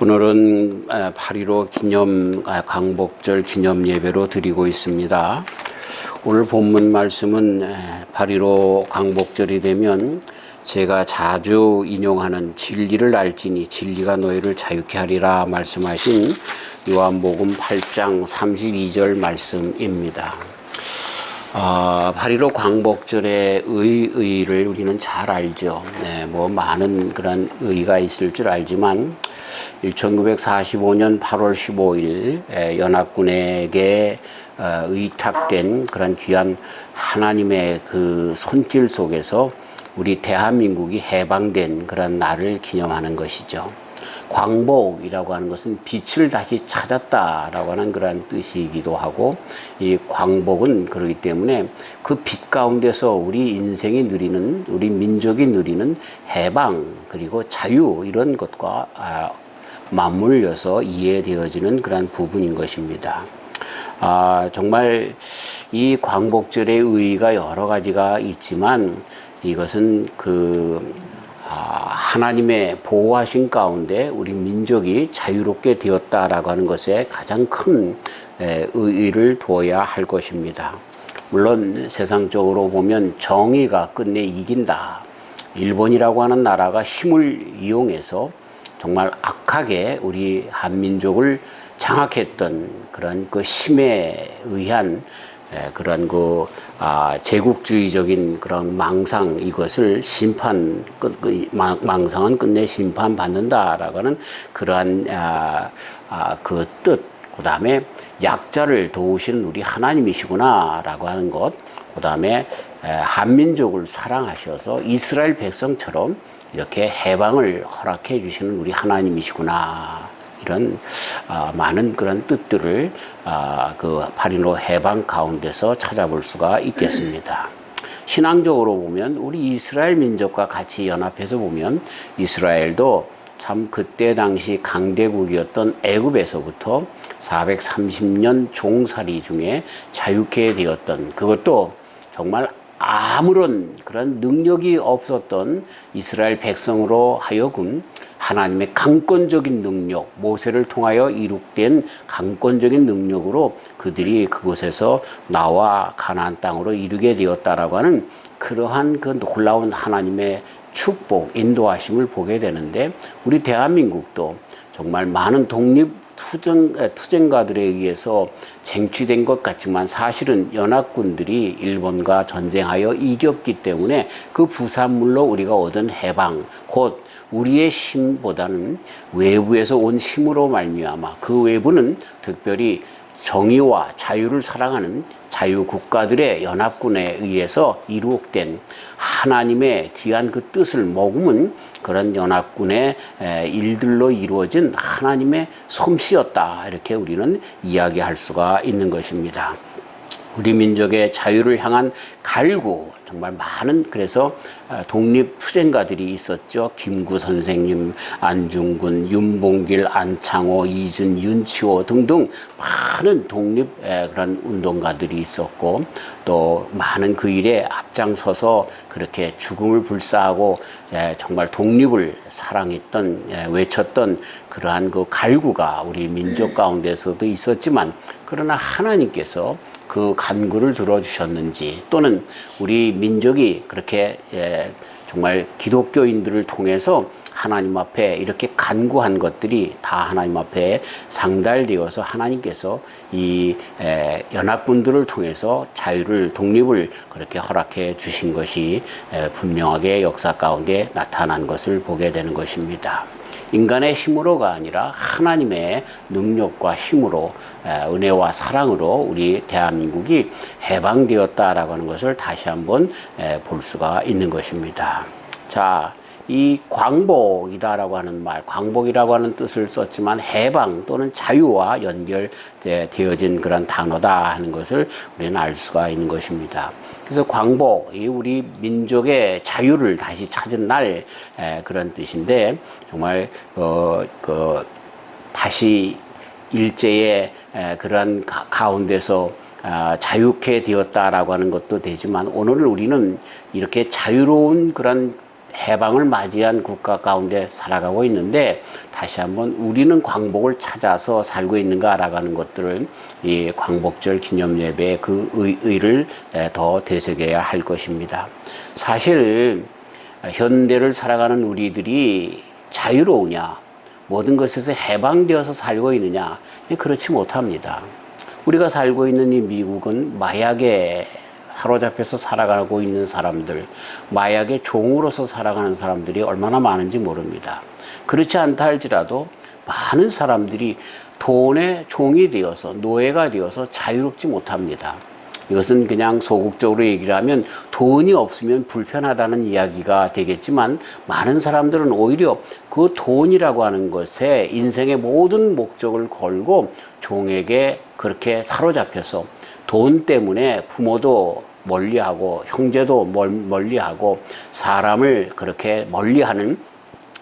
오늘은 8.15 기념 광복절 기념 예배로 드리고 있습니다. 오늘 본문 말씀은 8.15 광복절이 되면 제가 자주 인용하는 진리를 알지니 진리가 너희를 자유케 하리라 말씀하신 요한복음 8장 32절 말씀입니다. 8.15 광복절의 의의를 우리는 잘 알죠. 많은 그런 의의가 있을 줄 알지만 1945년 8월 15일 연합군에게 의탁된 그런 귀한 하나님의 그 손길 속에서 우리 대한민국이 해방된 그런 날을 기념하는 것이죠. 광복이라고 하는 것은 빛을 다시 찾았다라고 하는 그런 뜻이기도 하고, 이 광복은 그렇기 때문에 그 빛 가운데서 우리 인생이 누리는, 우리 민족이 누리는 해방 그리고 자유, 이런 것과 맞물려서 이해되어지는 그런 부분인 것입니다. 정말 이 광복절의 의의가 여러 가지가 있지만 이것은 하나님의 보호하신 가운데 우리 민족이 자유롭게 되었다라고 하는 것에 가장 큰 의의를 두어야 할 것입니다. 물론 세상적으로 보면 정의가 끝내 이긴다. 일본이라고 하는 나라가 힘을 이용해서 정말 악하게 우리 한민족을 장악했던 그런 그 힘에 의한 그런 제국주의적인 그런 망상, 이것을 망상은 끝내 심판받는다라고 하는 그러한 그 뜻, 그 다음에 약자를 도우시는 우리 하나님이시구나라고 하는 것, 그 다음에 한민족을 사랑하셔서 이스라엘 백성처럼 이렇게 해방을 허락해 주시는 우리 하나님이시구나, 이런 많은 그런 뜻들을 그 8.15 해방 가운데서 찾아볼 수가 있겠습니다. 신앙적으로 보면 우리 이스라엘 민족과 같이 연합해서 보면 이스라엘도 참 그때 당시 강대국이었던 애굽에서부터 430년 종살이 중에 자유케 되었던, 그것도 정말 아무런 그런 능력이 없었던 이스라엘 백성으로 하여금 하나님의 강권적인 능력, 모세를 통하여 이룩된 강권적인 능력으로 그들이 그곳에서 나와 가나안 땅으로 이르게 되었다라고 하는 그러한 그 놀라운 하나님의 축복, 인도하심을 보게 되는데, 우리 대한민국도 정말 많은 투쟁가들에 의해서 쟁취된 것 같지만 사실은 연합군들이 일본과 전쟁하여 이겼기 때문에 그 부산물로 우리가 얻은 해방, 곧 우리의 힘보다는 외부에서 온 힘으로 말미암아, 그 외부는 특별히 정의와 자유를 사랑하는 자유국가들의 연합군에 의해서 이루어진 하나님의 귀한 그 뜻을 머금은 그런 연합군의 일들로 이루어진 하나님의 솜씨였다, 이렇게 우리는 이야기할 수가 있는 것입니다. 우리 민족의 자유를 향한 갈구, 정말 많은, 그래서 독립투쟁가들이 있었죠. 김구 선생님, 안중근, 윤봉길, 안창호, 이준, 윤치호 등등 많은 독립 그런 운동가들이 있었고, 또 많은 그 일에 앞장서서 그렇게 죽음을 불사하고 정말 독립을 사랑했던, 외쳤던 그러한 그 갈구가 우리 민족 가운데서도 있었지만, 그러나 하나님께서 그 간구를 들어주셨는지, 또는 우리 민족이 그렇게 정말 기독교인들을 통해서 하나님 앞에 이렇게 간구한 것들이 다 하나님 앞에 상달되어서 하나님께서 이 연합군들을 통해서 자유를, 독립을 그렇게 허락해 주신 것이 분명하게 역사 가운데 나타난 것을 보게 되는 것입니다. 인간의 힘으로가 아니라 하나님의 능력과 힘으로, 은혜와 사랑으로 우리 대한민국이 해방되었다라고 하는 것을 다시 한번 볼 수가 있는 것입니다. 자, 이 광복이다라고 하는 말, 광복이라고 하는 뜻을 썼지만 해방 또는 자유와 연결되어진 그런 단어다 하는 것을 우리는 알 수가 있는 것입니다. 그래서 광복, 이 우리 민족의 자유를 다시 찾은 날, 그런 뜻인데, 정말 다시 일제의 그런 가운데서 자유케 되었다라고 하는 것도 되지만, 오늘 우리는 이렇게 자유로운 그런 해방을 맞이한 국가 가운데 살아가고 있는데 다시 한번 우리는 광복을 찾아서 살고 있는가라고 하는 것들을 이 광복절 기념 예배의 그 의의를 더 되새겨야 할 것입니다. 사실 현대를 살아가는 우리들이 자유로우냐, 모든 것에서 해방되어서 살고 있느냐, 그렇지 못합니다. 우리가 살고 있는 이 미국은 마약에 사로잡혀서 살아가고 있는 사람들, 마약의 종으로서 살아가는 사람들이 얼마나 많은지 모릅니다. 그렇지 않다 할지라도 많은 사람들이 돈의 종이 되어서, 노예가 되어서 자유롭지 못합니다. 이것은 그냥 소극적으로 얘기를 하면 돈이 없으면 불편하다는 이야기가 되겠지만, 많은 사람들은 오히려 그 돈이라고 하는 것에 인생의 모든 목적을 걸고 종에게 그렇게 사로잡혀서 돈 때문에 부모도 멀리하고 형제도 멀리하고 사람을 그렇게 멀리하는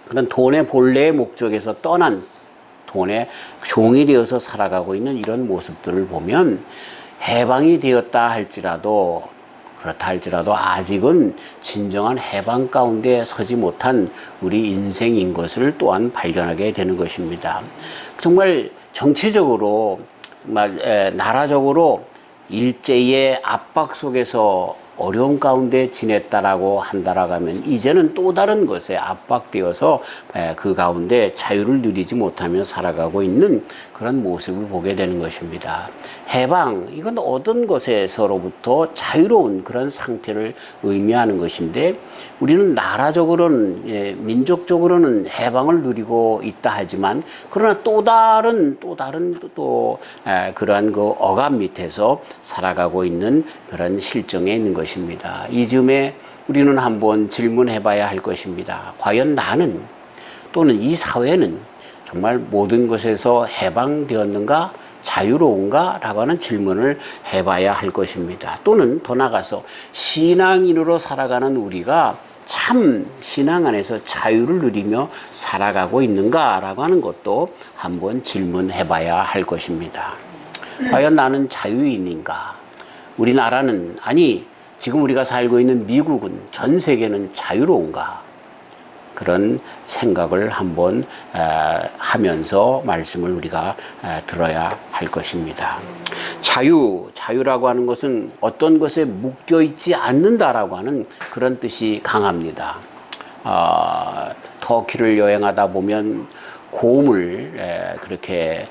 그런 돈의 본래의 목적에서 떠난 돈의 종이 되어서 살아가고 있는 이런 모습들을 보면, 해방이 되었다 할지라도, 그렇다 할지라도 아직은 진정한 해방 가운데 서지 못한 우리 인생인 것을 또한 발견하게 되는 것입니다. 정말 정치적으로, 정말 나라적으로 일제의 압박 속에서 어려운 가운데 지냈다라고 한다라고 하면, 이제는 또 다른 것에 압박되어서 그 가운데 자유를 누리지 못하며 살아가고 있는 그런 모습을 보게 되는 것입니다. 해방, 이건 얻은 것에서로부터 자유로운 그런 상태를 의미하는 것인데, 우리는 나라적으로는, 민족적으로는 해방을 누리고 있다 하지만, 그러나 또 다른 그러한 그 억압 밑에서 살아가고 있는 그런 실정에 있는 것입니다. 이 즈음에 우리는 한번 질문해 봐야 할 것입니다. 과연 나는, 또는 이 사회는 정말 모든 것에서 해방되었는가, 자유로운가? 라고 하는 질문을 해봐야 할 것입니다. 또는 더 나아가서 신앙인으로 살아가는 우리가 참 신앙 안에서 자유를 누리며 살아가고 있는가? 라고 하는 것도 한번 질문해 봐야 할 것입니다. 과연 나는 자유인인가? 우리나라는, 아니 지금 우리가 살고 있는 미국은, 전 세계는 자유로운가? 그런 생각을 한번 하면서 말씀을 우리가 들어야 할 것입니다. 자유라고 하는 것은 어떤 것에 묶여 있지 않는다라고 하는 그런 뜻이 강합니다. 터키를 여행하다 보면 곰을 그렇게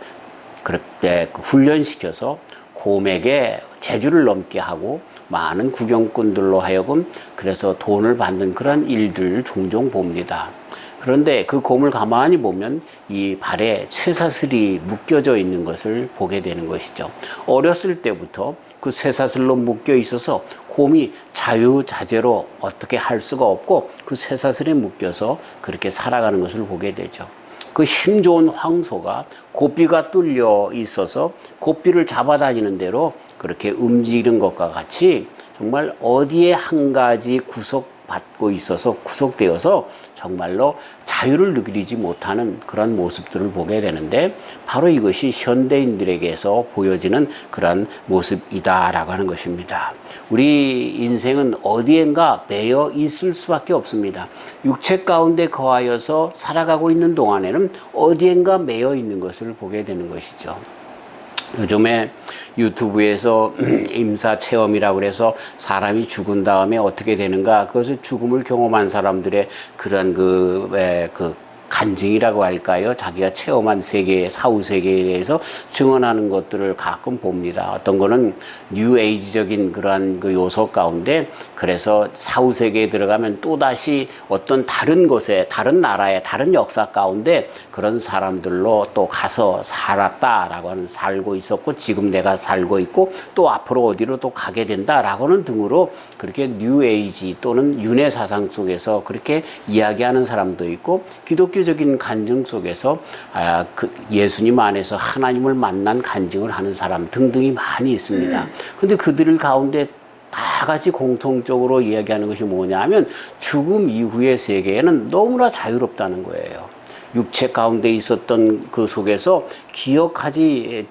훈련시켜서 곰에게 제주를 넘게 하고 많은 구경꾼들로 하여금 그래서 돈을 받는 그런 일들을 종종 봅니다. 그런데 그 곰을 가만히 보면 이 발에 쇠사슬이 묶여져 있는 것을 보게 되는 것이죠. 어렸을 때부터 그 쇠사슬로 묶여 있어서 곰이 자유자재로 어떻게 할 수가 없고 그 쇠사슬에 묶여서 그렇게 살아가는 것을 보게 되죠. 그 힘 좋은 황소가 고삐가 뚫려 있어서 고삐를 잡아다니는 대로 그렇게 움직이는 것과 같이 정말 어디에 한 가지 구속받고 있어서 구속되어서 정말로 자유를 누리지 못하는 그런 모습들을 보게 되는데, 바로 이것이 현대인들에게서 보여지는 그런 모습이다라고 하는 것입니다. 우리 인생은 어디엔가 매여 있을 수밖에 없습니다. 육체 가운데 거하여서 살아가고 있는 동안에는 어디엔가 매여 있는 것을 보게 되는 것이죠. 요즘에 유튜브에서 임사 체험이라고 해서 사람이 죽은 다음에 어떻게 되는가, 그것을 죽음을 경험한 사람들의 그런 그 간증이라고 할까요? 자기가 체험한 세계, 사후 세계에 대해서 증언하는 것들을 가끔 봅니다. 어떤 거는 뉴 에이지적인 그러한 그 요소 가운데, 그래서 사후 세계에 들어가면 또다시 어떤 다른 곳에, 다른 나라의 다른 역사 가운데 그런 사람들로 또 가서 살았다라고 하는, 살고 있었고 지금 내가 살고 있고 또 앞으로 어디로 또 가게 된다라고는 등으로 그렇게 뉴 에이지 또는 윤회 사상 속에서 그렇게 이야기하는 사람도 있고, 기독교적인 간증 속에서 그 예수님 안에서 하나님을 만난 간증을 하는 사람 등등이 많이 있습니다. 근데 그들 가운데 다 같이 공통적으로 이야기하는 것이 뭐냐 하면, 죽음 이후의 세계에는 너무나 자유롭다는 거예요. 육체 가운데 있었던 그 속에서 기억하지,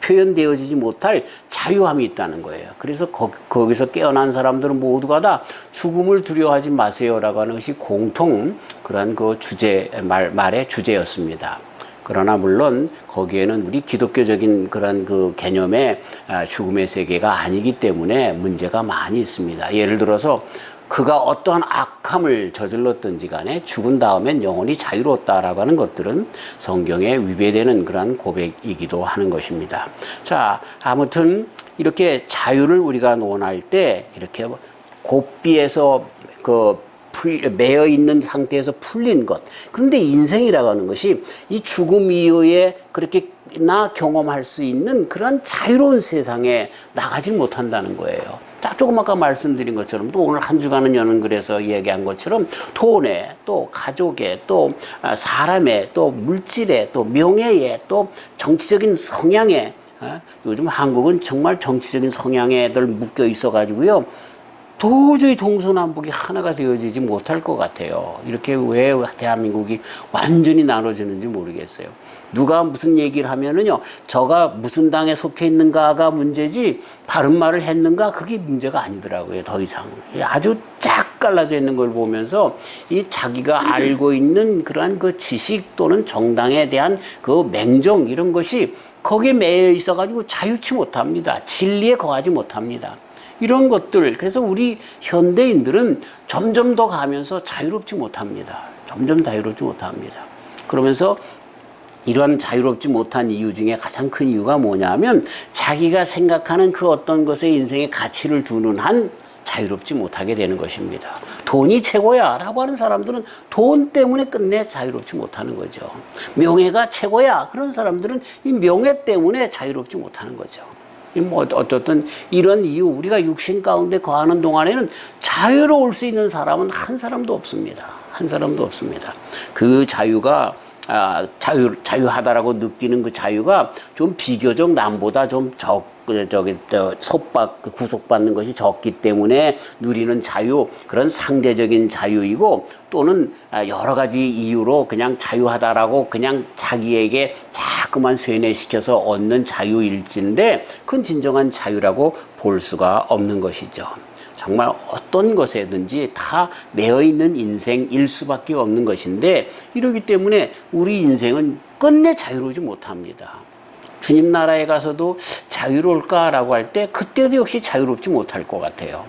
표현되어지지 못할 자유함이 있다는 거예요. 그래서 거기서 깨어난 사람들은 모두가 다 죽음을 두려워하지 마세요라고 하는 것이 공통 그러한 그 말의 주제였습니다. 그러나 물론 거기에는 우리 기독교적인 그런 그 개념의 죽음의 세계가 아니기 때문에 문제가 많이 있습니다. 예를 들어서 그가 어떠한 악함을 저질렀든지 간에 죽은 다음엔 영원히 자유롭다라고 하는 것들은 성경에 위배되는 그러한 고백이기도 하는 것입니다. 자, 아무튼 이렇게 자유를 우리가 논할 때 이렇게 고삐에서 매여 있는 상태에서 풀린 것. 그런데 인생이라고 하는 것이 이 죽음 이후에 그렇게 경험할 수 있는 그런 자유로운 세상에 나가지 못한다는 거예요. 자, 조금 아까 말씀드린 것처럼 또 오늘 한 주간은 연은글에서 얘기한 것처럼 돈에 또 가족에 또 사람에 또 물질에 또 명예에 또 정치적인 성향에 요즘 한국은 정말 정치적인 성향에들 묶여 있어 가지고요. 도저히 동서남북이 하나가 되어지지 못할 것 같아요. 이렇게 왜 대한민국이 완전히 나눠지는지 모르겠어요. 누가 무슨 얘기를 하면은요, 저가 무슨 당에 속해 있는가가 문제지, 바른 말을 했는가, 그게 문제가 아니더라고요, 더 이상. 아주 쫙 갈라져 있는 걸 보면서, 이 자기가 알고 있는 그러한 그 지식 또는 정당에 대한 그 맹정, 이런 것이 거기에 매여 있어가지고 자유치 못합니다. 진리에 거하지 못합니다. 이런 것들, 그래서 우리 현대인들은 점점 더 가면서 자유롭지 못합니다. 점점 자유롭지 못합니다. 그러면서 이러한 자유롭지 못한 이유 중에 가장 큰 이유가 뭐냐면 자기가 생각하는 그 어떤 것에 인생의 가치를 두는 한 자유롭지 못하게 되는 것입니다. 돈이 최고야 라고 하는 사람들은 돈 때문에 끝내 자유롭지 못하는 거죠. 명예가 최고야, 그런 사람들은 이 명예 때문에 자유롭지 못하는 거죠. 뭐 어쨌든 이런 이유, 우리가 육신 가운데 거하는 동안에는 자유로울 수 있는 사람은 한 사람도 없습니다. 한 사람도 없습니다. 그 자유가 자유하다라고 느끼는 그 자유가 좀 비교적 남보다 좀 구속받는 것이 적기 때문에 누리는 자유, 그런 상대적인 자유이고, 또는 여러 가지 이유로 그냥 자유하다라고 그냥 자기에게 자꾸만 쇠뇌시켜서 얻는 자유일진데, 그건 진정한 자유라고 볼 수가 없는 것이죠. 정말 어떤 것에든지 다 매여있는 인생일 수밖에 없는 것인데, 이러기 때문에 우리 인생은 끝내 자유로우지 못합니다. 주님 나라에 가서도 자유로울까라고 할 때 그때도 역시 자유롭지 못할 것 같아요.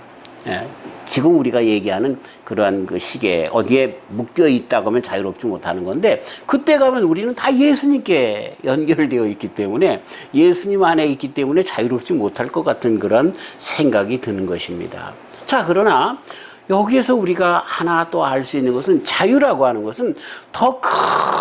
예. 지금 우리가 얘기하는 그러한 그 시계에 어디에 묶여 있다고 하면 자유롭지 못하는 건데, 그때 가면 우리는 다 예수님께 연결되어 있기 때문에, 예수님 안에 있기 때문에 자유롭지 못할 것 같은 그런 생각이 드는 것입니다. 자, 그러나 여기에서 우리가 하나 또 알 수 있는 것은, 자유라고 하는 것은 더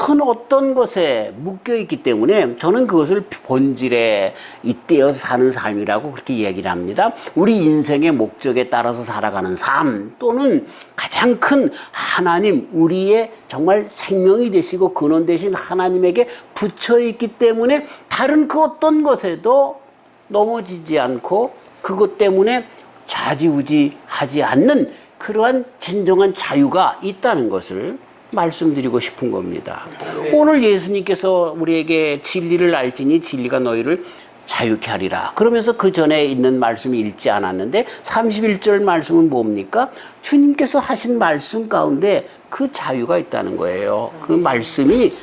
큰 어떤 것에 묶여 있기 때문에 저는 그것을 본질에 잇대어서 사는 삶이라고 그렇게 얘기를 합니다. 우리 인생의 목적에 따라서 살아가는 삶, 또는 가장 큰 하나님, 우리의 정말 생명이 되시고 근원 되신 하나님에게 붙여 있기 때문에 다른 그 어떤 것에도 넘어지지 않고 그것 때문에 좌지우지하지 않는 그러한 진정한 자유가 있다는 것을 말씀드리고 싶은 겁니다. 오늘 예수님께서 우리에게 진리를 알지니 진리가 너희를 자유케 하리라. 그러면서 그 전에 있는 말씀이 읽지 않았는데 31절 말씀은 뭡니까? 주님께서 하신 말씀 가운데 그 자유가 있다는 거예요. 그 말씀이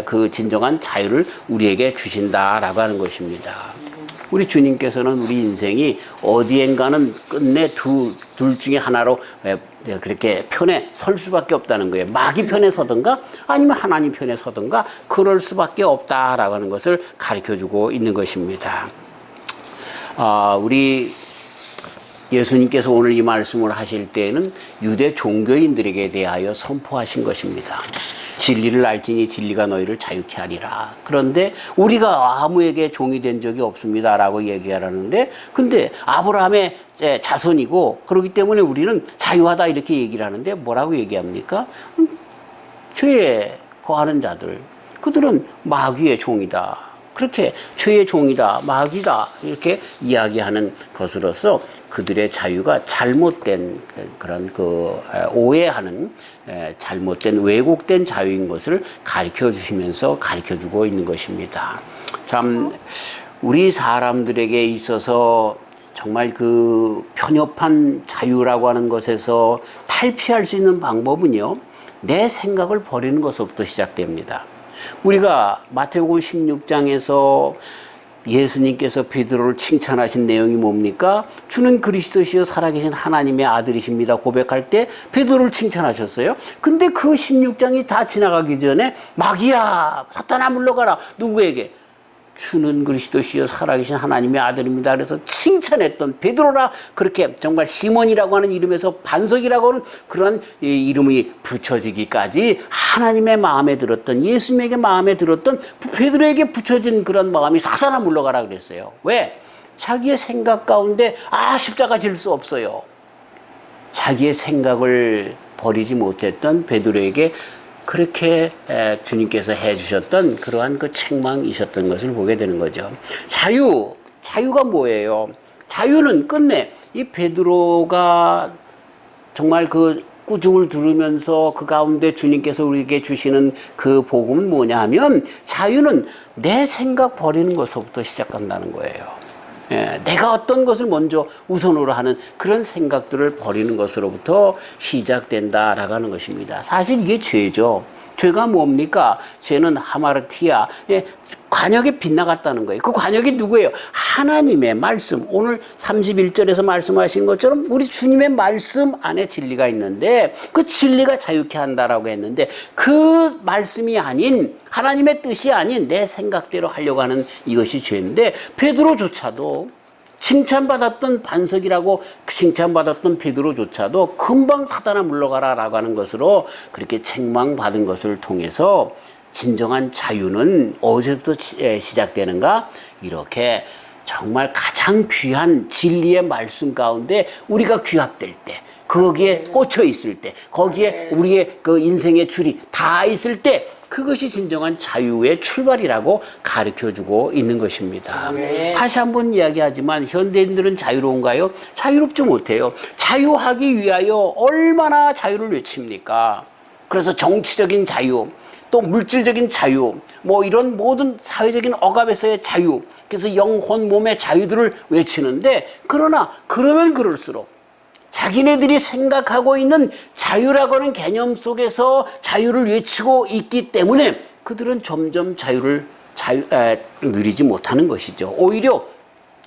그 진정한 자유를 우리에게 주신다라고 하는 것입니다. 우리 주님께서는 우리 인생이 어디엔가는 끝내 둘 중에 하나로 그렇게 편에 설 수밖에 없다는 거예요. 마귀 편에 서든가 아니면 하나님 편에 서든가 그럴 수밖에 없다라고 하는 것을 가르쳐주고 있는 것입니다. 우리 예수님께서 오늘 이 말씀을 하실 때에는 유대 종교인들에게 대하여 선포하신 것입니다. 진리를 알지니 진리가 너희를 자유케 하리라. 그런데 우리가 아무에게 종이 된 적이 없습니다라고 얘기하라는데, 근데 아브라함의 자손이고 그렇기 때문에 우리는 자유하다 이렇게 얘기를 하는데 뭐라고 얘기합니까? 죄에 거하는 자들, 그들은 마귀의 종이다. 그렇게 죄의 종이다, 마귀다 이렇게 이야기하는 것으로서 그들의 자유가 잘못된 그런 오해하는 잘못된 왜곡된 자유인 것을 가르쳐 주시면서 가르쳐 주고 있는 것입니다. 참 우리 사람들에게 있어서 정말 그 편협한 자유라고 하는 것에서 탈피할 수 있는 방법은요, 내 생각을 버리는 것부터 시작됩니다. 우리가 마태복음 16장에서 예수님께서 베드로를 칭찬하신 내용이 뭡니까? 주는 그리스도시요 살아계신 하나님의 아들이십니다 고백할 때 베드로를 칭찬하셨어요. 근데 그 16장이 다 지나가기 전에 마귀야 사탄아 물러가라. 누구에게? 주는 그리스도시요 살아계신 하나님의 아들입니다. 그래서 칭찬했던 베드로라, 그렇게 정말 시몬이라고 하는 이름에서 반석이라고 하는 그런 이름이 붙여지기까지 하나님의 마음에 들었던, 예수님에게 마음에 들었던 베드로에게 붙여진 그런 마음이 사탄아 물러가라 그랬어요. 왜? 자기의 생각 가운데 십자가 질 수 없어요. 자기의 생각을 버리지 못했던 베드로에게 그렇게 주님께서 해주셨던 그러한 그 책망이셨던 것을 보게 되는 거죠. 자유가 뭐예요? 자유는 끝내 이 베드로가 정말 그 꾸중을 들으면서 그 가운데 주님께서 우리에게 주시는 그 복음은 뭐냐 하면, 자유는 내 생각 버리는 것부터 시작한다는 거예요. 내가 어떤 것을 먼저 우선으로 하는 그런 생각들을 버리는 것으로부터 시작된다라고 하는 것입니다. 사실 이게 죄죠. 죄가 뭡니까? 죄는 하마르티아, 관역에 빗나갔다는 거예요. 그 관역이 누구예요? 하나님의 말씀. 오늘 31절에서 말씀하신 것처럼 우리 주님의 말씀 안에 진리가 있는데, 그 진리가 자유케 한다라고 했는데, 그 말씀이 아닌, 하나님의 뜻이 아닌 내 생각대로 하려고 하는 이것이 죄인데, 베드로조차도 칭찬받았던 반석이라고 칭찬받았던 베드로조차도 금방 사단아 물러가라라고 하는 것으로 그렇게 책망받은 것을 통해서 진정한 자유는 어디서부터 시작되는가? 이렇게 정말 가장 귀한 진리의 말씀 가운데 우리가 귀합될 때, 거기에 꽂혀 있을 때, 거기에 우리의 그 인생의 줄이 다 있을 때, 그것이 진정한 자유의 출발이라고 가르쳐주고 있는 것입니다. 다시 한번 이야기하지만 현대인들은 자유로운가요? 자유롭지 못해요. 자유하기 위하여 얼마나 자유를 외칩니까? 그래서 정치적인 자유, 또 물질적인 자유, 뭐 이런 모든 사회적인 억압에서의 자유, 그래서 영혼, 몸의 자유들을 외치는데, 그러나 그러면 그럴수록 자기네들이 생각하고 있는 자유라고 하는 개념 속에서 자유를 외치고 있기 때문에 그들은 점점 자유를 누리지 못하는 것이죠. 오히려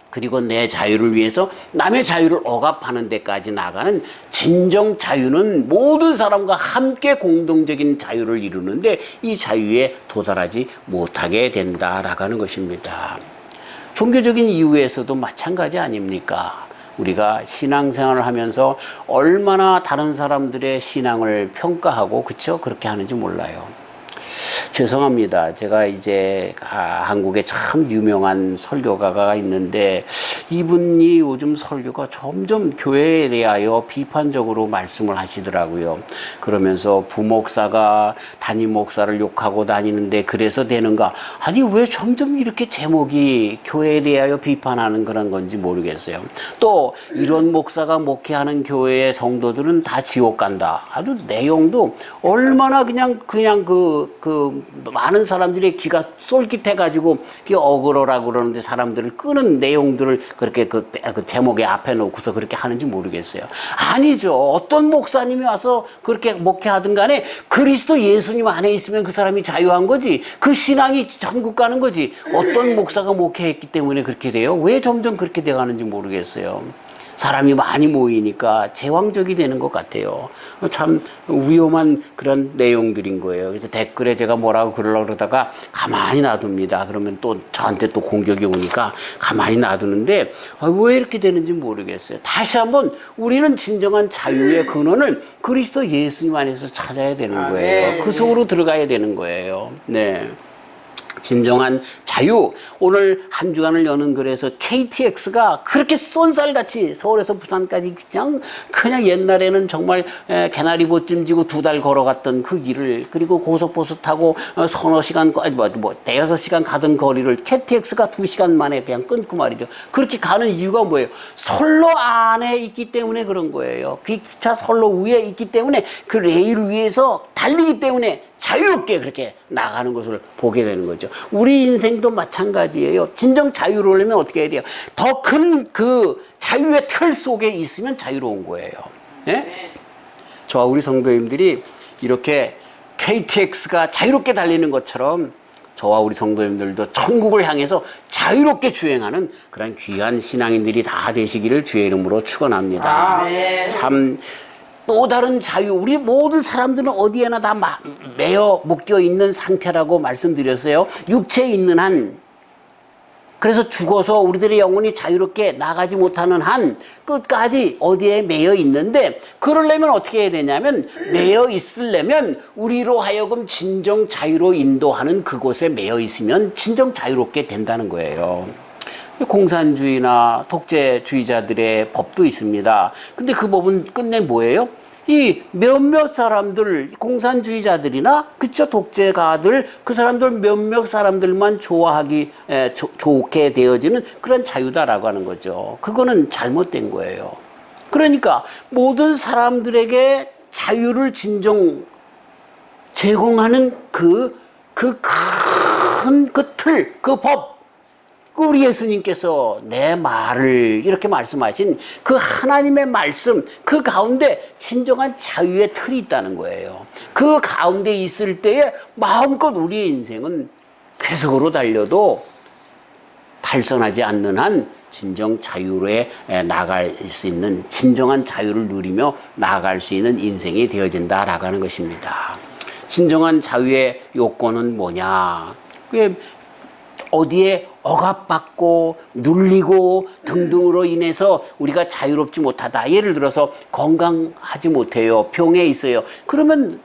그리고 내 자유를 위해서 남의 자유를 억압하는 데까지 나가는 진정 자유는 모든 사람과 함께 공동적인 자유를 이루는데, 이 자유에 도달하지 못하게 된다라고 하는 것입니다. 종교적인 이유에서도 마찬가지 아닙니까? 우리가 신앙생활을 하면서 얼마나 다른 사람들의 신앙을 평가하고, 그쵸? 그렇게 하는지 몰라요. 죄송합니다. 제가 이제 한국에 참 유명한 설교가가 있는데, 이분이 요즘 설교가 점점 교회에 대하여 비판적으로 말씀을 하시더라고요. 그러면서 부목사가 담임 목사를 욕하고 다니는데 그래서 되는가? 아니, 왜 점점 이렇게 제목이 교회에 대하여 비판하는 그런 건지 모르겠어요. 또 이런 목사가 목회하는 교회의 성도들은 다 지옥 간다. 아주 내용도 얼마나 그냥 그 많은 사람들의 귀가 쏠깃해가지고 어그로라고 그러는데 사람들을 끄는 내용들을 그렇게 그 제목에 앞에 놓고서 그렇게 하는지 모르겠어요. 아니죠. 어떤 목사님이 와서 그렇게 목회하든 간에 그리스도 예수님 안에 있으면 그 사람이 자유한 거지. 그 신앙이 천국 가는 거지. 어떤 목사가 목회했기 때문에 그렇게 돼요? 왜 점점 그렇게 돼가는지 모르겠어요. 사람이 많이 모이니까 제왕적이 되는 것 같아요. 참 위험한 그런 내용들인 거예요. 그래서 댓글에 제가 뭐라고 그러려고 그러다가 가만히 놔둡니다. 그러면 또 저한테 또 공격이 오니까 가만히 놔두는데, 왜 이렇게 되는지 모르겠어요. 다시 한번 우리는 진정한 자유의 근원을 그리스도 예수님 안에서 찾아야 되는 거예요. 그 속으로 들어가야 되는 거예요. 네. 진정한 자유. 오늘 한 주간을 여는 글에서 KTX가 그렇게 쏜살같이 서울에서 부산까지 그냥 옛날에는 정말 개나리 보찜 지고 2달 걸어갔던 그 길을, 그리고 고속버스 타고 서너 시간, 대여섯 시간 가던 거리를 KTX가 2시간 만에 그냥 끊고 말이죠. 그렇게 가는 이유가 뭐예요? 선로 안에 있기 때문에 그런 거예요. 그 기차 선로 위에 있기 때문에, 그 레일 위에서 달리기 때문에 자유롭게 그렇게 나가는 것을 보게 되는 거죠. 우리 인생도 마찬가지예요. 진정 자유로우려면 어떻게 해야 돼요? 더 큰 그 자유의 틀 속에 있으면 자유로운 거예요. 예? 저와 우리 성도님들이 이렇게 KTX가 자유롭게 달리는 것처럼 저와 우리 성도님들도 천국을 향해서 자유롭게 주행하는 그런 귀한 신앙인들이 다 되시기를 주의 이름으로 축원합니다. 참 또 다른 자유, 우리 모든 사람들은 어디에나 다 매여 묶여 있는 상태라고 말씀드렸어요. 육체에 있는 한, 그래서 죽어서 우리들의 영혼이 자유롭게 나가지 못하는 한 끝까지 어디에 매여 있는데, 그러려면 어떻게 해야 되냐면, 매여 있으려면 우리로 하여금 진정 자유로 인도하는 그곳에 매여 있으면 진정 자유롭게 된다는 거예요. 공산주의나 독재주의자들의 법도 있습니다. 근데 그 법은 끝내 뭐예요? 이 몇몇 사람들, 공산주의자들이나 그쵸, 독재가들, 그 사람들 몇몇 사람들만 좋게 되어지는 그런 자유다라고 하는 거죠. 그거는 잘못된 거예요. 그러니까 모든 사람들에게 자유를 진정 제공하는 그 큰 그 틀, 그 법, 우리 예수님께서 내 말을 이렇게 말씀하신 그 하나님의 말씀, 그 가운데 진정한 자유의 틀이 있다는 거예요. 그 가운데 있을 때에 마음껏 우리의 인생은 쾌속으로 달려도 탈선하지 않는 한 진정 자유로에 나아갈 수 있는, 진정한 자유를 누리며 나아갈 수 있는 인생이 되어진다라고 하는 것입니다. 진정한 자유의 요건은 뭐냐? 그게 어디에 억압받고 눌리고 등등으로 인해서 우리가 자유롭지 못하다. 예를 들어서 건강하지 못해요. 병에 있어요. 그러면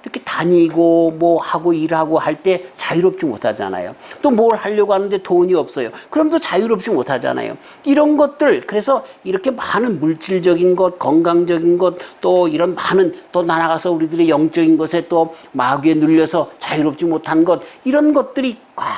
이렇게 다니고 뭐 하고 일하고 할 때 자유롭지 못하잖아요. 또 뭘 하려고 하는데 돈이 없어요. 그럼 또 자유롭지 못하잖아요. 이런 것들, 그래서 이렇게 많은 물질적인 것, 건강적인 것, 또 이런 많은, 또 나아가서 우리들의 영적인 것에 또 마귀에 눌려서 자유롭지 못한 것, 이런 것들이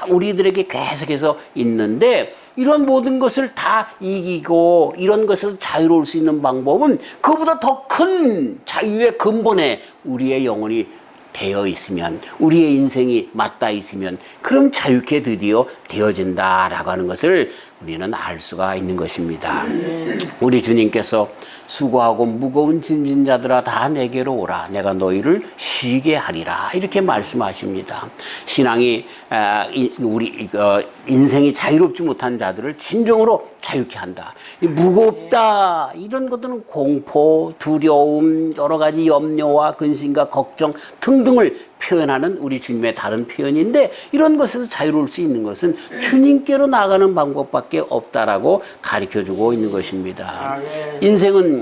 우리들에게 계속해서 있는데, 이런 모든 것을 다 이기고 이런 것에서 자유로울 수 있는 방법은 그보다 더 큰 자유의 근본에 우리의 영혼이 되어 있으면, 우리의 인생이 맞닿아 있으면, 그럼 자유케 드디어 되어진다라고 하는 것을 우리는 알 수가 있는 것입니다. 우리 주님께서 수고하고 무거운 짐진 자들아 다 내게로 오라, 내가 너희를 쉬게 하리라, 이렇게 말씀하십니다. 신앙이 우리 인생이 자유롭지 못한 자들을 진정으로 자유케 한다. 무겁다, 이런 것들은 공포, 두려움, 여러 가지 염려와 근심과 걱정 등등을 표현하는 우리 주님의 다른 표현인데, 이런 것에서 자유로울 수 있는 것은 주님께로 나가는 방법밖에 없다라고 가르쳐주고 있는 것입니다. 인생은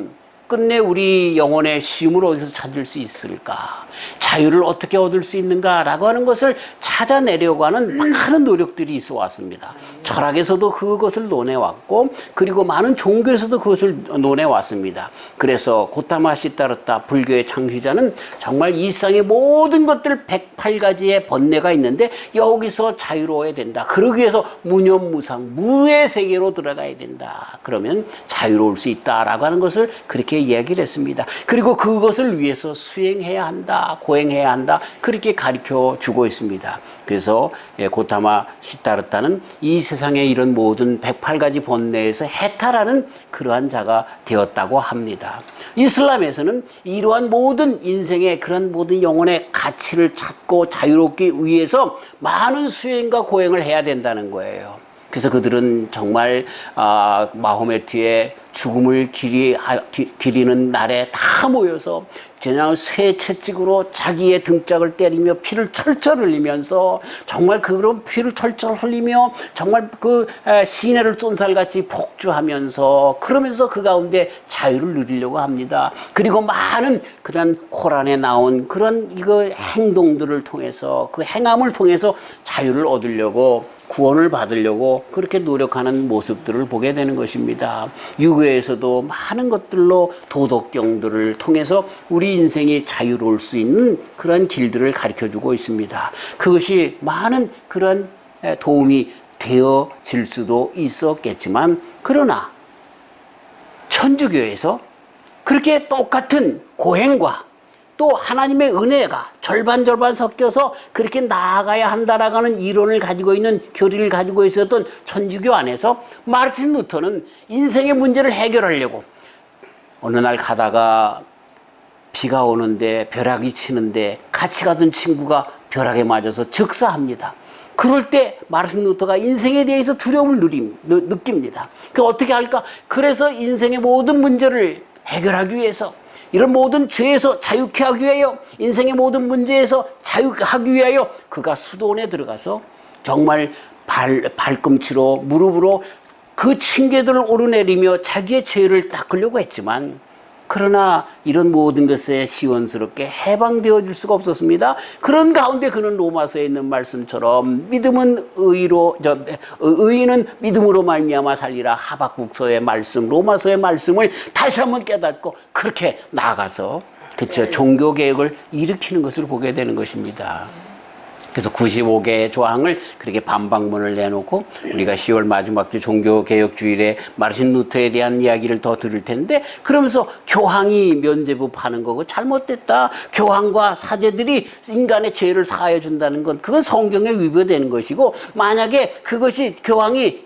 끝내 우리 영혼의 쉼을 어디서 찾을 수 있을까? 자유를 어떻게 얻을 수 있는가라고 하는 것을 찾아내려고 하는 많은 노력들이 있어 왔습니다. 철학에서도 그것을 논해왔고, 그리고 많은 종교에서도 그것을 논해왔습니다. 그래서 고타마 시타르타 불교의 창시자는 정말 이 세상의 모든 것들 108가지의 번뇌가 있는데 여기서 자유로워야 된다. 그러기 위해서 무념무상, 무의 세계로 들어가야 된다. 그러면 자유로울 수 있다라고 하는 것을 그렇게 이야기를 했습니다. 그리고 그것을 위해서 수행해야 한다, 고행해야 한다, 그렇게 가르쳐 주고 있습니다. 그래서 고타마 시타르타는 이 세상의 이런 모든 108가지 번뇌에서 해탈하는 그러한 자가 되었다고 합니다. 이슬람에서는 이러한 모든 인생의 그런 모든 영혼의 가치를 찾고 자유롭기 위해서 많은 수행과 고행을 해야 된다는 거예요. 그래서 그들은 정말 마호메트의 죽음을 기리는 날에 다 모여서 그냥 쇠 채찍으로 자기의 등짝을 때리며 피를 철철 흘리면서, 정말 그런 피를 철철 흘리며 정말 그 시내를 쏜살같이 폭주하면서, 그러면서 그 가운데 자유를 누리려고 합니다. 그리고 많은 그런 코란에 나온 그런 행동들을 통해서, 그 행함을 통해서 자유를 얻으려고, 구원을 받으려고 그렇게 노력하는 모습들을 보게 되는 것입니다. 유교에서도 많은 것들로 도덕경들을 통해서 우리 인생이 자유로울 수 있는 그런 길들을 가르쳐주고 있습니다. 그것이 많은 그런 도움이 되어질 수도 있었겠지만, 그러나 천주교에서 그렇게 똑같은 고행과 또 하나님의 은혜가 절반 섞여서 그렇게 나아가야 한다라는 이론을 가지고 있는 교리를 가지고 있었던 천주교 안에서 마르틴 루터는 인생의 문제를 해결하려고 어느 날 가다가 비가 오는데 벼락이 치는데 같이 가던 친구가 벼락에 맞아서 즉사합니다. 그럴 때 마르틴 루터가 인생에 대해서 두려움을 느낍니다. 그 어떻게 할까? 그래서 인생의 모든 문제를 해결하기 위해서, 이런 모든 죄에서 자유케 하기 위하여, 인생의 모든 문제에서 자유하기 위하여 그가 수도원에 들어가서 정말 발꿈치로 무릎으로 그 층계들을 오르내리며 자기의 죄를 닦으려고 했지만, 그러나 이런 모든 것에 시원스럽게 해방되어질 수가 없었습니다. 그런 가운데 그는 로마서에 있는 말씀처럼 믿음은 의인은 믿음으로 말미암아 살리라 하박국서의 말씀, 로마서의 말씀을 다시 한번 깨닫고 그렇게 나아가서 그쵸, 종교 개혁을 일으키는 것을 보게 되는 것입니다. 그래서 95개의 조항을 그렇게 반박문을 내놓고 우리가 10월 마지막 주 종교개혁주일에 마르틴 루터에 대한 이야기를 더 들을 텐데, 그러면서 교황이 면죄부 파는 거고 잘못됐다, 교황과 사제들이 인간의 죄를 사하여 준다는 건 그건 성경에 위배되는 것이고, 만약에 그것이 교황이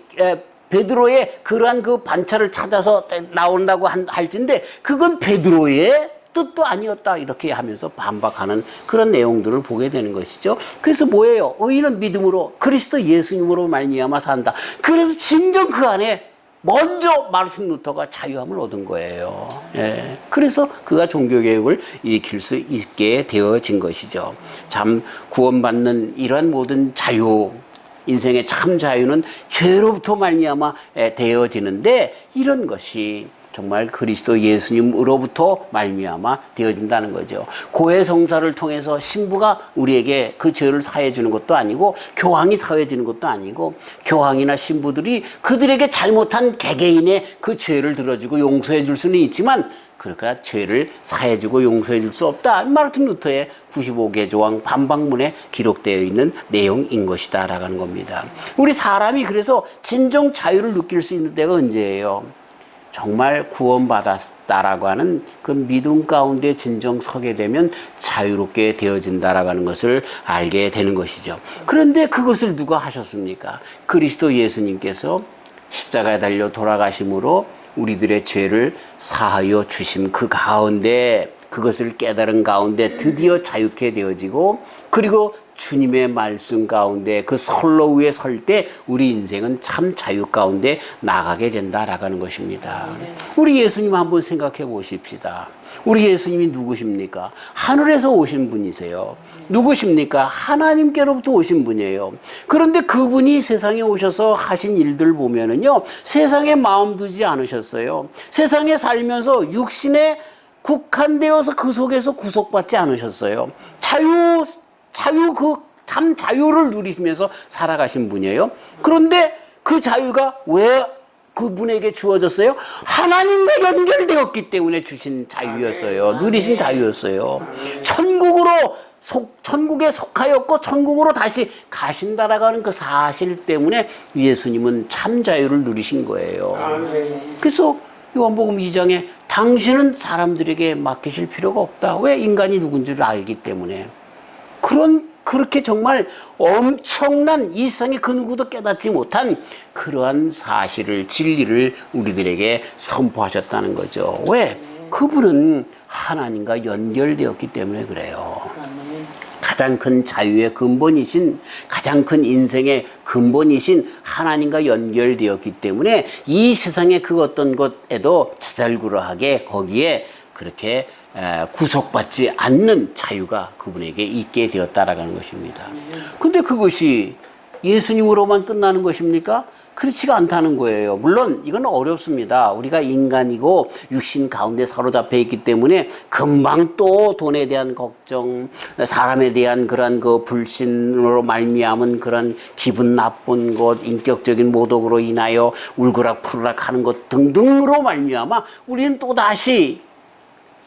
베드로의 그러한 그 반차를 찾아서 나온다고 할진데 그건 베드로의 뜻도 아니었다, 이렇게 하면서 반박하는 그런 내용들을 보게 되는 것이죠. 그래서 뭐예요? 의인은 믿음으로 그리스도 예수님으로 말미암아 산다. 그래서 진정 그 안에 먼저 마르틴 루터가 자유함을 얻은 거예요. 예. 그래서 그가 종교개혁을 일으킬 수 있게 되어진 것이죠. 참 구원받는 이러한 모든 자유, 인생의 참 자유는 죄로부터 말미암아 되어지는데, 이런 것이 정말 그리스도 예수님으로부터 말미암아 되어진다는 거죠. 고해 성사를 통해서 신부가 우리에게 그 죄를 사해 주는 것도 아니고, 교황이 사해 주는 것도 아니고, 교황이나 신부들이 그들에게 잘못한 개개인의 그 죄를 들어주고 용서해 줄 수는 있지만, 그러니까 죄를 사해 주고 용서해 줄 수 없다. 마르틴 루터의 95개 조항 반박문에 기록되어 있는 내용인 것이다 라는 겁니다. 우리 사람이 그래서 진정 자유를 느낄 수 있는 때가 언제예요? 정말 구원받았다라고 하는 그 믿음 가운데 진정 서게 되면 자유롭게 되어진다라고 하는 것을 알게 되는 것이죠. 그런데 그것을 누가 하셨습니까? 그리스도 예수님께서 십자가에 달려 돌아가심으로 우리들의 죄를 사하여 주심, 그 가운데, 그것을 깨달은 가운데 드디어 자유케 되어지고, 그리고 주님의 말씀 가운데 그 선로 위에 설 때 우리 인생은 참 자유 가운데 나가게 된다라는 것입니다. 우리 예수님 한번 생각해 보십시다. 우리 예수님이 누구십니까? 하늘에서 오신 분이세요. 누구십니까? 하나님께로부터 오신 분이에요. 그런데 그분이 세상에 오셔서 하신 일들 보면은요, 세상에 마음 두지 않으셨어요. 세상에 살면서 육신에 국한되어서 그 속에서 구속받지 않으셨어요. 참 자유를 누리시면서 살아가신 분이에요. 그런데 그 자유가 왜 그분에게 주어졌어요? 하나님과 연결되었기 때문에 주신 자유였어요. 누리신 자유였어요. 천국에 속하였고 천국으로 다시 가신다라고 하는 그 사실 때문에 예수님은 참 자유를 누리신 거예요. 그래서 요한복음 2장에 당신은 사람들에게 맡기실 필요가 없다. 왜? 인간이 누군지를 알기 때문에. 그렇게 정말 엄청난 이 세상에 그 누구도 깨닫지 못한 그러한 사실을, 진리를 우리들에게 선포하셨다는 거죠. 왜? 그분은 하나님과 연결되었기 때문에 그래요. 가장 큰 자유의 근본이신, 가장 큰 인생의 근본이신 하나님과 연결되었기 때문에 이 세상의 그 어떤 것에도 자잘구러하게 거기에 그렇게 구속받지 않는 자유가 그분에게 있게 되었다라는 것입니다. 근데 그것이 예수님으로만 끝나는 것입니까? 그렇지가 않다는 거예요. 물론 이건 어렵습니다. 우리가 인간이고 육신 가운데 사로잡혀 있기 때문에 금방 또 돈에 대한 걱정, 사람에 대한 그런 그 불신으로 말미암은 그런 기분 나쁜 것, 인격적인 모독으로 인하여 울그락푸르락 하는 것 등등으로 말미암아 우리는 또다시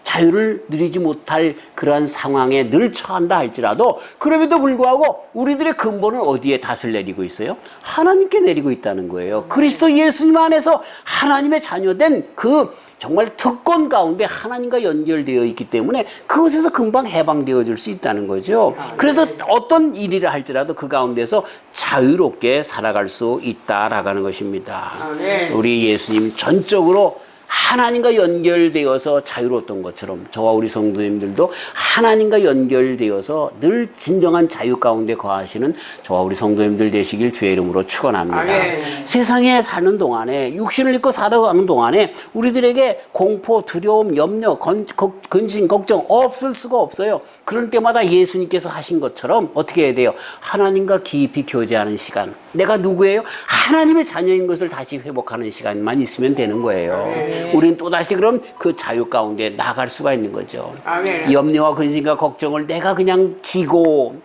자유를 누리지 못할 그러한 상황에 늘 처한다 할지라도, 그럼에도 불구하고 우리들의 근본은 어디에 탓을 내리고 있어요? 하나님께 내리고 있다는 거예요. 그리스도 예수님 안에서 하나님의 자녀된 그 정말 특권 가운데 하나님과 연결되어 있기 때문에 그것에서 금방 해방되어질 수 있다는 거죠. 그래서 어떤 일이라 할지라도 그 가운데서 자유롭게 살아갈 수 있다라고 하는 것입니다. 우리 예수님 전적으로 하나님과 연결되어서 자유로웠던 것처럼 저와 우리 성도님들도 하나님과 연결되어서 늘 진정한 자유 가운데 거하시는 저와 우리 성도님들 되시길 주의 이름으로 축원합니다. 세상에 사는 동안에 육신을 입고 살아가는 동안에 우리들에게 공포, 두려움, 염려, 근심, 걱정 없을 수가 없어요. 그럴 때마다 예수님께서 하신 것처럼 어떻게 해야 돼요? 하나님과 깊이 교제하는 시간. 내가 누구예요? 하나님의 자녀인 것을 다시 회복하는 시간만 있으면 되는 거예요. 우리는 또다시 그럼 그 자유 가운데 나갈 수가 있는 거죠. 염려와 근심과 걱정을 내가 그냥 지고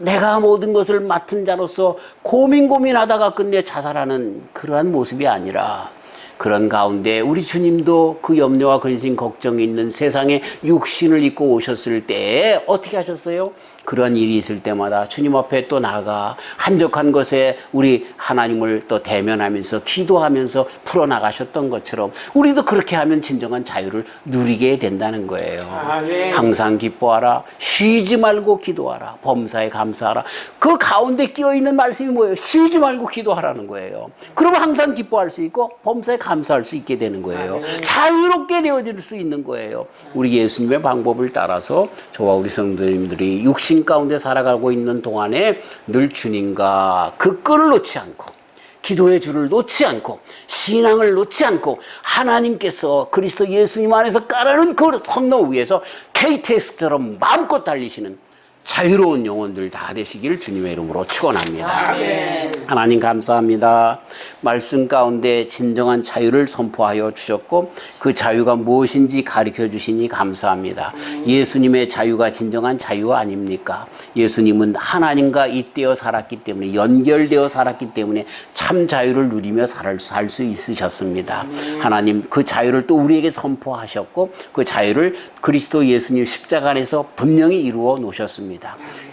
내가 모든 것을 맡은 자로서 고민하다가 끝내 자살하는 그러한 모습이 아니라 그런 가운데 우리 주님도 그 염려와 근심 걱정이 있는 세상에 육신을 입고 오셨을 때 어떻게 하셨어요? 그런 일이 있을 때마다 주님 앞에 또 나가 한적한 것에 우리 하나님을 또 대면하면서 기도하면서 풀어나가셨던 것처럼 우리도 그렇게 하면 진정한 자유를 누리게 된다는 거예요. 항상 기뻐하라. 쉬지 말고 기도하라. 범사에 감사하라. 그 가운데 끼어있는 말씀이 뭐예요? 쉬지 말고 기도하라는 거예요. 그러면 항상 기뻐할 수 있고 범사에 감사할 수 있게 되는 거예요. 자유롭게 되어질 수 있는 거예요. 우리 예수님의 방법을 따라서 저와 우리 성도님들이 육신 가운데 살아가고 있는 동안에 늘 주님과 그 끈을 놓지 않고 기도의 줄을 놓지 않고 신앙을 놓지 않고 하나님께서 그리스도 예수님 안에서 깔아놓은 그 선로 위에서 KTX처럼 마음껏 달리시는 자유로운 영혼들 다 되시길 주님의 이름으로 축원합니다. 하나님 감사합니다. 말씀 가운데 진정한 자유를 선포하여 주셨고 그 자유가 무엇인지 가르쳐 주시니 감사합니다. 예수님의 자유가 진정한 자유 아닙니까? 예수님은 하나님과 잇대어 살았기 때문에 연결되어 살았기 때문에 참 자유를 누리며 살 수 있으셨습니다. 하나님 그 자유를 또 우리에게 선포하셨고 그 자유를 그리스도 예수님 십자가 안에서 분명히 이루어 놓으셨습니다.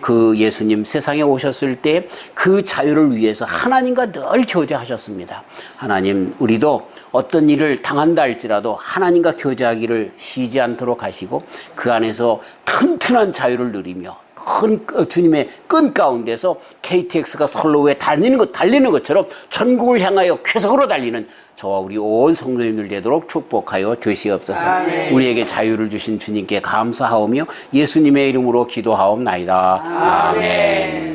그 예수님 세상에 오셨을 때 그 자유를 위해서 하나님과 늘 교제하셨습니다. 하나님 우리도 어떤 일을 당한다 할지라도 하나님과 교제하기를 쉬지 않도록 하시고 그 안에서 튼튼한 자유를 누리며 주님의 끈 가운데서 KTX가 선로에 달리는 것처럼 전국을 향하여 쾌속으로 달리는 저와 우리 온 성도님들 되도록 축복하여 주시옵소서. 우리에게 자유를 주신 주님께 감사하오며 예수님의 이름으로 기도하옵나이다. 아멘.